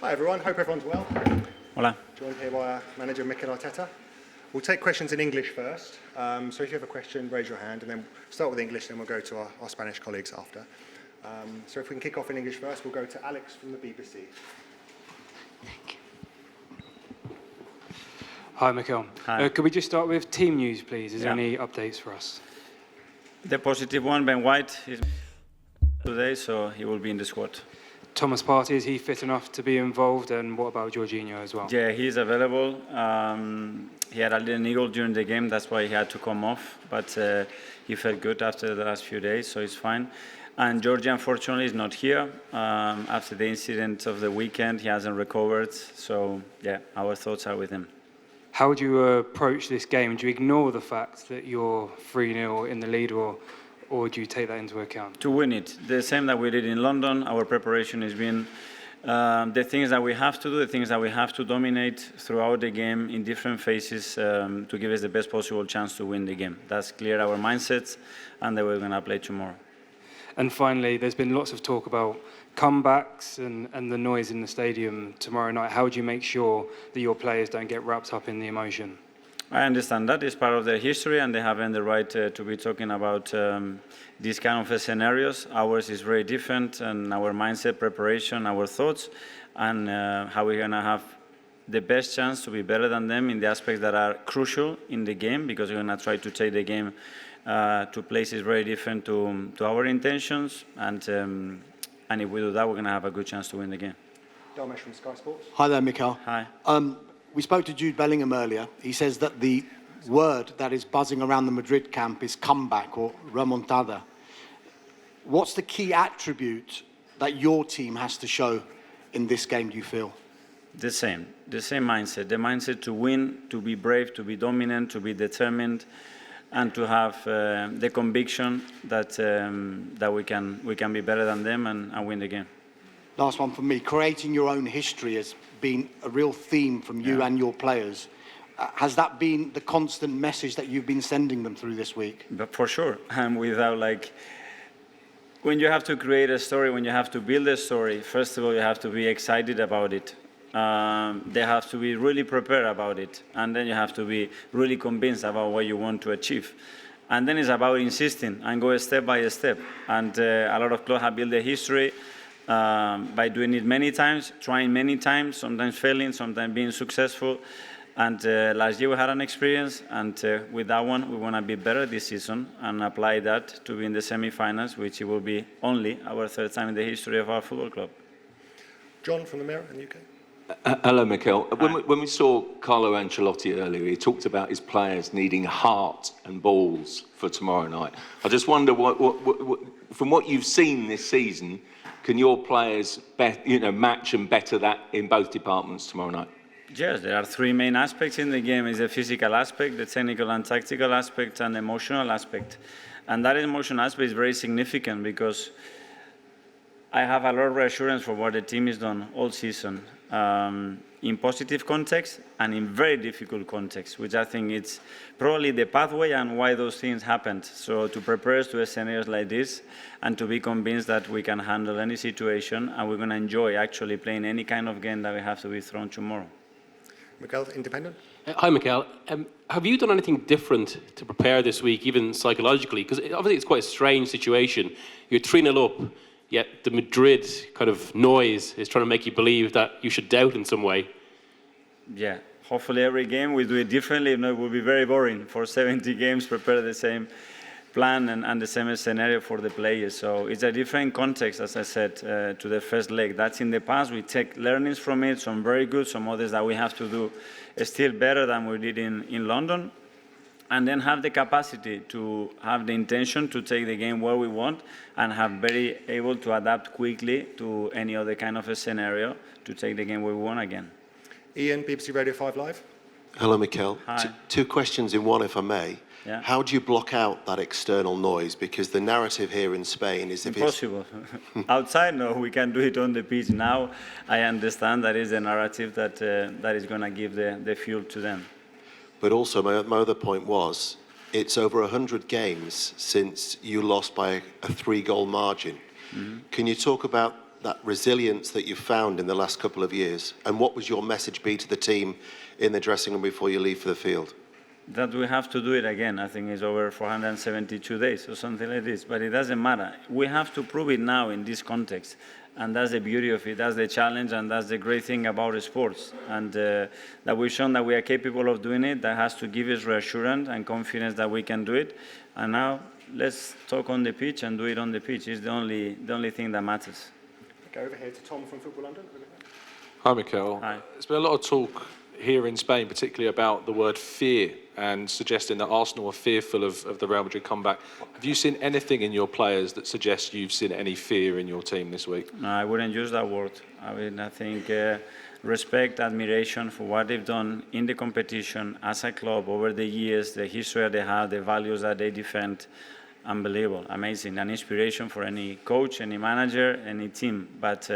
Hi everyone, hope everyone's well. Hola. Joined here by our manager Mikel Arteta. We'll take questions in English first. So if you have a question, raise your hand, and then start with English, then we'll go to our Spanish colleagues after. So if we can kick off in English first, we'll go to Alex from the BBC. Thank you. Hi, Mikel. Hi. Could we just start with team news, please? Is there Yeah. any updates for us? The positive one, Ben White, is today, so he will be in the squad. Thomas Partey, is he fit enough to be involved? And what about Jorginho as well? Yeah, he's available. He had a little niggle during the game, that's why he had to come off. But he felt good after the last few days, so he's fine. And Georgie, unfortunately, is not here. After the incident of the weekend, he hasn't recovered. So, yeah, our thoughts are with him. How do you approach this game? Do you ignore the fact that you're 3-0 in the lead, or do you take that into account? To win it, the same that we did in London, our preparation has been the things that we have to do, the things that we have to dominate throughout the game in different phases to give us the best possible chance to win the game. That's clear, our mindsets, and that we're going to play tomorrow. And finally, there's been lots of talk about comebacks and the noise in the stadium tomorrow night. How do you make sure that your players don't get wrapped up in the emotion? I understand that is part of their history, and they have the right to be talking about these kind of scenarios. Ours is very different, and our mindset, preparation, our thoughts, and how we're going to have the best chance to be better than them in the aspects that are crucial in the game, because we're going to try to take the game to places very different to our intentions, and if we do that, we're going to have a good chance to win the game. Dharmesh from Sky Sports. Hi there, Mikel. Hi. We spoke to Jude Bellingham earlier. He says that the word that is buzzing around the Madrid camp is comeback or remontada. What's the key attribute that your team has to show in this game, do you feel? The same mindset. The mindset to win, to be brave, to be dominant, to be determined, and to have the conviction that we can be better than them and win the game. Last one from me. Creating your own history has been a real theme from you and your players. Has that been the constant message that you've been sending them through this week? But for sure, and without when you have to create a story, when you have to build a story, first of all, you have to be excited about it. They have to be really prepared about it, and then you have to be really convinced about what you want to achieve. And then it's about insisting and go step by step. And a lot of clubs have built a history by doing it many times, trying many times, sometimes failing, sometimes being successful. And last year we had an experience, and with that one we want to be better this season and apply that to be in the semi-finals, which it will be only our third time in the history of our football club. John from the Mirror in the UK. Hello, Mikel. When we saw Carlo Ancelotti earlier, he talked about his players needing heart and balls for tomorrow night. I just wonder, from what you've seen this season, can your players match and better that in both departments tomorrow night? Yes, there are three main aspects in the game. It's the physical aspect, the technical and tactical aspect, and the emotional aspect. And that emotional aspect is very significant because I have a lot of reassurance for what the team has done all season, in positive context and in very difficult context, which I think it's probably the pathway and why those things happened. So to prepare us to scenarios like this and to be convinced that we can handle any situation and we're going to enjoy actually playing any kind of game that we have to be thrown tomorrow. Mikel, Independent. Hi, Mikel. Have you done anything different to prepare this week, even psychologically? Because obviously it's quite a strange situation. You're 3-0 up, yet the Madrid kind of noise is trying to make you believe that you should doubt in some way. Yeah, hopefully every game we do it differently. If not, it will be very boring for 70 games, prepare the same plan and the same scenario for the players. So it's a different context, as I said, to the first leg. That's in the past. We take learnings from it, some very good, some others that we have to do still better than we did in London. And then have the capacity to have the intention to take the game where we want and have very able to adapt quickly to any other kind of a scenario to take the game where we want again. Ian, BBC Radio 5 Live. Hello, Mikel. Hi. Two questions in one, if I may. Yeah. How do you block out that external noise? Because the narrative here in Spain is if Impossible. Outside, no, we can do it on the pitch. Now, I understand that is the narrative that is going to give the fuel to them. But also, my other point was, it's over 100 games since you lost by a 3-goal margin. Mm-hmm. Can you talk about that resilience that you've found in the last couple of years? And what would your message be to the team in the dressing room before you leave for the field? That we have to do it again. I think it's over 472 days or something like this, but it doesn't matter. We have to prove it now in this context, and that's the beauty of it. That's the challenge, and that's the great thing about sports. And that we've shown that we are capable of doing it. That has to give us reassurance and confidence that we can do it. And now let's talk on the pitch and do it on the pitch. It's the only thing that matters. Okay, over here to Tom from Football London. Hi, Mikel. Hi. There's been a lot of talk here in Spain, particularly about the word fear and suggesting that Arsenal are fearful of the Real Madrid comeback. Have you seen anything in your players that suggests you've seen any fear in your team this week? No, I wouldn't use that word. I mean, I think respect, admiration for what they've done in the competition as a club over the years, the history that they have, the values that they defend. Unbelievable, amazing, an inspiration for any coach, any manager, any team. But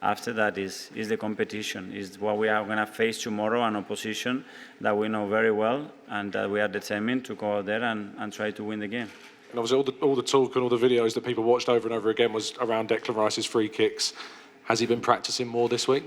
after that is the competition, is what we are going to face tomorrow, an opposition that we know very well and that we are determined to go out there and try to win the game. And obviously all the talk and all the videos that people watched over and over again was around Declan Rice's free kicks. Has he been practicing more this week?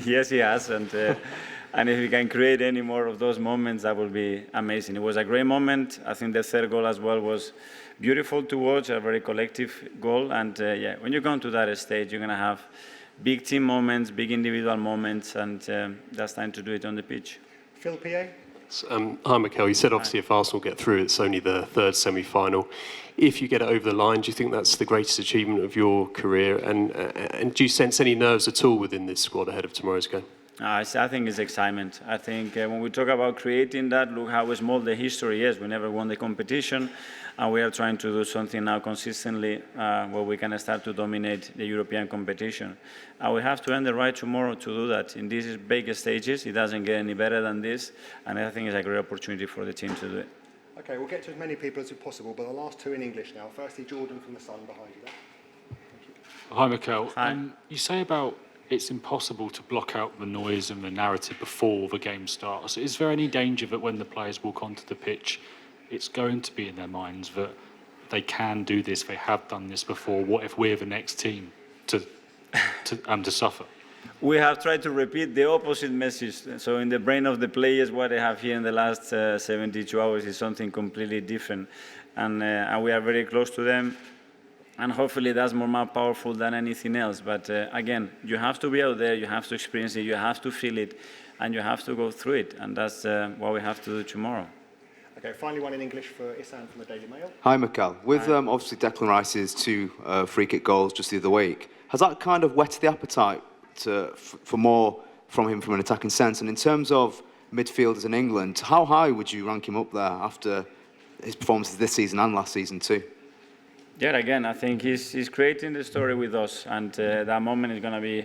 Yes, he has, and if he can create any more of those moments, that will be amazing. It was a great moment. I think the third goal as well was beautiful to watch, a very collective goal, and yeah, when you come to that stage, you're going to have big team moments, big individual moments, and that's time to do it on the pitch. Phil PA. Hi, Mikel. You said obviously if Arsenal get through, it's only the third semi-final. If you get it over the line, do you think that's the greatest achievement of your career? And do you sense any nerves at all within this squad ahead of tomorrow's game? I think it's excitement. I think when we talk about creating that, look how small the history is. We never won the competition, and we are trying to do something now consistently where we can start to dominate the European competition. And we have to earn the right tomorrow to do that. In these big stages, it doesn't get any better than this, and I think it's a great opportunity for the team to do it. Okay, we'll get to as many people as possible, but the last two in English now. Firstly, Jordan from The Sun behind you there. Thank you. Hi, Mikel. Hi. You say about it's impossible to block out the noise and the narrative before the game starts. Is there any danger that when the players walk onto the pitch, it's going to be in their minds that they can do this, they have done this before? What if we're the next team to suffer? We have tried to repeat the opposite message. So in the brain of the players, what they have here in the last 72 hours is something completely different. And we are very close to them. And hopefully that's more powerful than anything else. But again, you have to be out there, you have to experience it, you have to feel it, and you have to go through it. And that's what we have to do tomorrow. Okay, finally one in English for Isan from the Daily Mail. Hi, Mikel. With obviously Declan Rice's two free kick goals just the other week, has that kind of whetted the appetite for more from him from an attacking sense? And in terms of midfielders in England, how high would you rank him up there after his performances this season and last season too? Yeah, again, I think he's creating the story with us, and that moment is going to be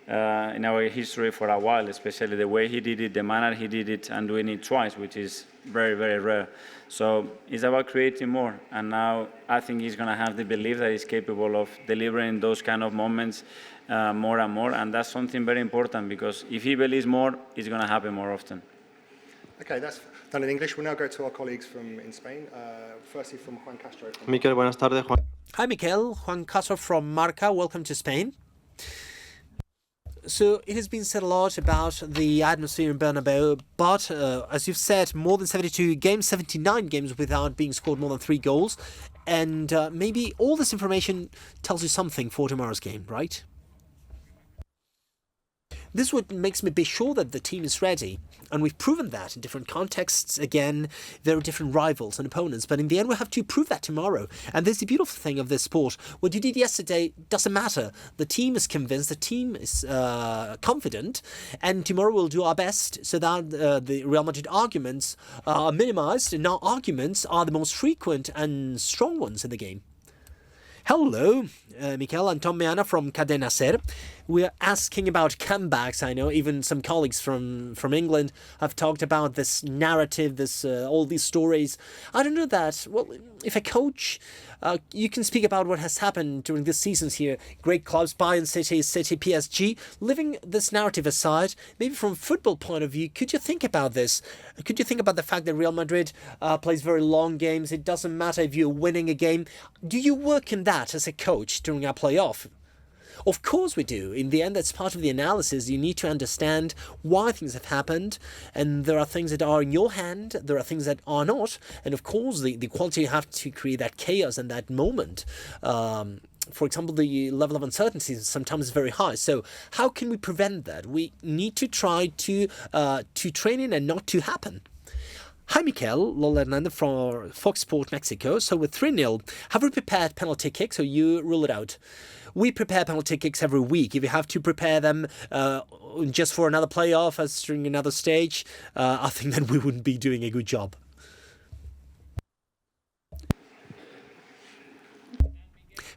in our history for a while, especially the way he did it, the manner he did it, and doing it twice, which is very, very rare. So it's about creating more, and now I think he's going to have the belief that he's capable of delivering those kind of moments more and more, and that's something very important, because if he believes more, it's going to happen more often. Okay, that's done in English. We'll now go to our colleagues in Spain. Firstly, from Juan Castro. Mikel, buenas tardes, Juan. Hi, Mikel. Juan Castro from Marca. Welcome to Spain. So it has been said a lot about the atmosphere in Bernabéu, but as you've said, more than 72 games, 79 games without being scored more than 3 goals. And maybe all this information tells you something for tomorrow's game, right? This what makes me be sure that the team is ready. And we've proven that in different contexts. Again, there are different rivals and opponents. But in the end, we'll have to prove that tomorrow. And there's the beautiful thing of this sport. What you did yesterday doesn't matter. The team is convinced. The team is confident. And tomorrow we'll do our best so that the Real Madrid arguments are minimized. And our arguments are the most frequent and strong ones in the game. Hello, Mikel and Tom Meana from Cadena Ser. We're asking about comebacks. I know even some colleagues from England have talked about this narrative, all these stories. I don't know that. Well, if a coach, you can speak about what has happened during this seasons here. Great clubs, Bayern City, PSG, living this narrative aside, maybe from a football point of view, could you think about this? Could you think about the fact that Real Madrid plays very long games? It doesn't matter if you're winning a game. Do you work in that as a coach during a playoff? Of course we do. In the end, that's part of the analysis. You need to understand why things have happened, and there are things that are in your hand, there are things that are not, and of course the quality you have to create that chaos and that moment. For example, the level of uncertainty is sometimes very high. So how can we prevent that? We need to try to train it and not to happen. Hi, Mikel. Lola Hernandez from Fox Sport Mexico. So with 3-0, have we prepared penalty kicks, or you rule it out? We prepare penalty kicks every week. If you have to prepare them just for another playoff as during another stage, I think that we wouldn't be doing a good job.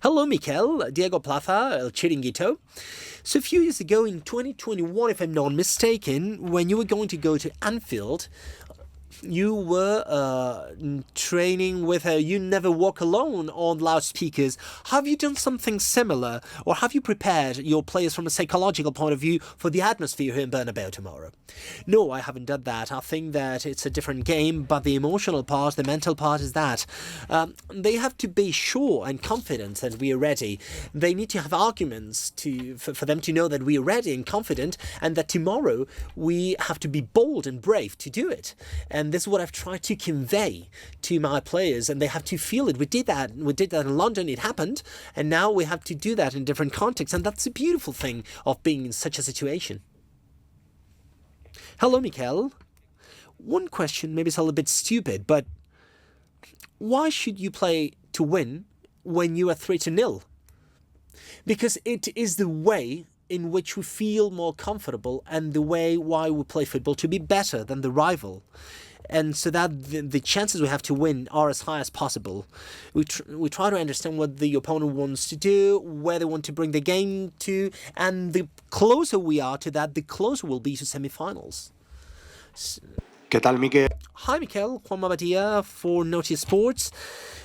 Hello, Mikel. Diego Plaza, El Chiringuito. So a few years ago in 2021, if I'm not mistaken, when you were going to go to Anfield, you were training with a You Never Walk Alone on loudspeakers. Have you done something similar, or have you prepared your players from a psychological point of view for the atmosphere here in Bernabeu tomorrow? No, I haven't done that. I think that it's a different game, but the emotional part, the mental part is that. They have to be sure and confident that we are ready. They need to have arguments for them to know that we are ready and confident, and that tomorrow we have to be bold and brave to do it. And this is what I've tried to convey to my players, and they have to feel it. We did that in London, it happened, and now we have to do that in different contexts, and that's the beautiful thing of being in such a situation. Hello, Mikel. One question, maybe it's a little bit stupid, but why should you play to win when you are 3-0? Because it is the way in which we feel more comfortable, and the way why we play football, to be better than the rival. And so that the chances we have to win are as high as possible. We try to understand what the opponent wants to do, where they want to bring the game to, and the closer we are to that, the closer we'll be to semi-finals. ¿Qué tal, Miguel? Hi, Mikel. Juan Mabadia for Notice Sports.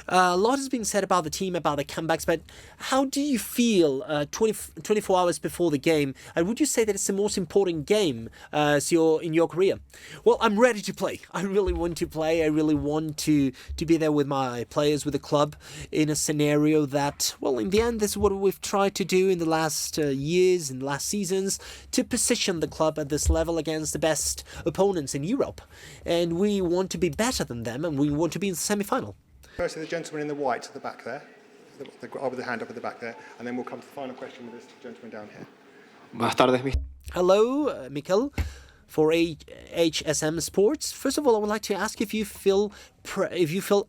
A lot is being said about the team, about the comebacks, but how do you feel 24 hours before the game? And would you say that it's the most important game in your career? Well, I'm ready to play. I really want to play. I really want to be there with my players, with the club, in a scenario that, well, in the end, this is what we've tried to do in the last years, in the last seasons, to position the club at this level against the best opponents in Europe. And we want to be better than them, and we want to be in the semi-final. Firstly, the gentleman in the white at the back there, with the hand up at the back there, and then we'll come to the final question with this gentleman down here. Buenas tardes, Hello, Mikel, for HSM Sports. First of all, I would like to ask if you feel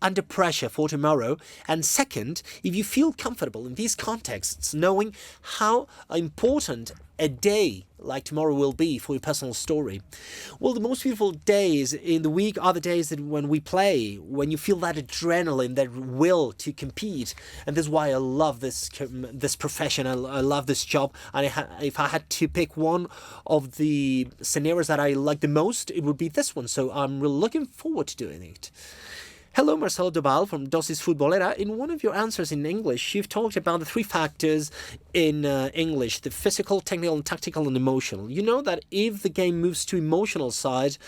under pressure for tomorrow, and second, if you feel comfortable in these contexts, knowing how important a day like tomorrow will be for your personal story. Well, the most beautiful days in the week are the days that when we play, when you feel that adrenaline, that will to compete. And this is why I love this profession. I love this job. And if I had to pick one of the scenarios that I like the most, it would be this one. So I'm really looking forward to doing it. Hello, Marcelo Dobal from Dosis Futbolera. In one of your answers in English, you've talked about the three factors in English: the physical, technical, and tactical, and emotional. You know that if the game moves to emotional side,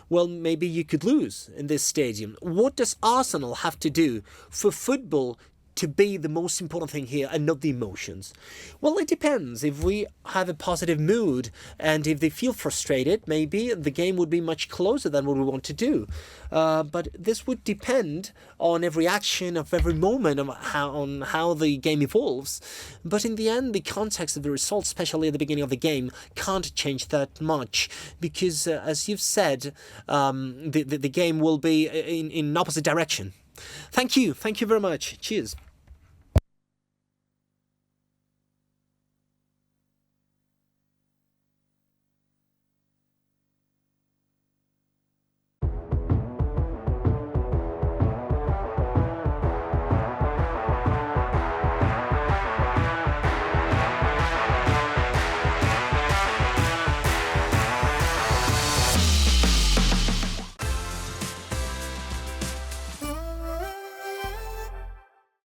well, maybe you could lose in this stadium. What does Arsenal have to do for football to be the most important thing here and not the emotions? Well, it depends. If we have a positive mood and if they feel frustrated, maybe the game would be much closer than what we want to do. But this would depend on every action of every moment on how the game evolves. But in the end, the context of the result, especially at the beginning of the game, can't change that much because, as you've said, the game will be in opposite direction. Thank you very much. Cheers.